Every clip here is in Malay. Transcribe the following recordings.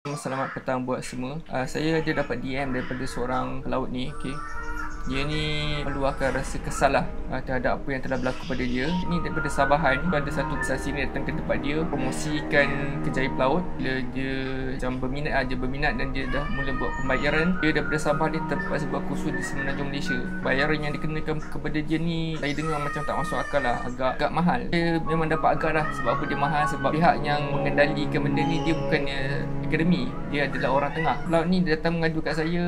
Selamat petang buat semua. Saya ada dapat DM daripada seorang pelaut ni. Dia ni meluahkan rasa kesal lah terhadap apa yang telah berlaku pada dia. Ini daripada Sabahan. Ada satu saksi ni datang ke tempat dia, promosikan kerjaya pelaut. Bila dia macam berminat dan dia dah mula buat pembayaran. Dia daripada Sabah dia terpaksa buat kursus di Semenanjung Malaysia. Bayaran yang dikenakan kepada dia ni, saya dengar macam tak masuk akal lah. Agak mahal. Dia memang dapat agak lah. Sebab apa dia mahal? Sebab pihak yang mengendalikan benda ni dia bukannya akademi, dia adalah orang tengah. Pelaut ni dia datang mengadu kat saya,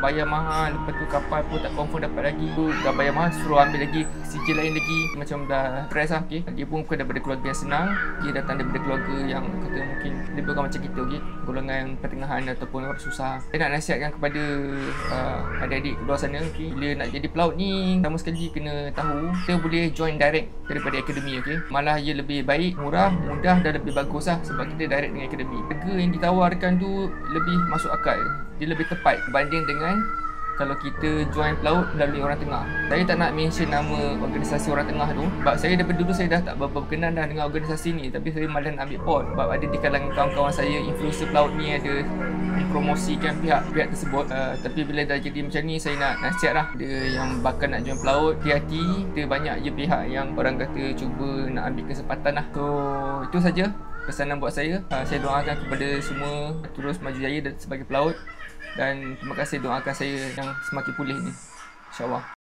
bayar mahal, lepas tu kapal pun tak confirm dapat lagi. Dah bayar mahal, suruh ambil lagi sijil lain lagi. Macam dah stress lah. Dia pun bukan daripada keluarga yang senang. Dia datang daripada keluarga yang kata mungkin lebih kurang macam kita, golongan pertengahan ataupun orang susah. Saya nak nasihatkan kepada adik-adik luar sana, bila nak jadi pelaut ni, pertama sekali kena tahu kita boleh join direct daripada akademi. Malah ia lebih baik, murah, mudah dan lebih bagus lah, sebab kita direct dengan akademi. Harga yang ditawarkan tu lebih masuk akal, dia lebih tepat berbanding dengan kalau kita join pelaut melalui orang tengah. Saya tak nak mention nama organisasi orang tengah tu, sebab saya daripada dulu saya dah tak berapa berkenan dah dengan organisasi ni. Tapi saya malas nak ambil port, sebab ada di kalangan kawan-kawan saya, influencer pelaut ni ada mempromosikan pihak tersebut. Tapi bila dah jadi macam ni, saya nak nasihat lah, dia yang bakal nak join pelaut, hati-hati. Kita banyak je pihak yang orang kata cuba nak ambil kesempatan lah. So itu saja pesanan buat saya. Saya doakan kepada semua terus maju jaya sebagai pelaut. Dan terima kasih doakan saya yang semakin pulih ni, InsyaAllah.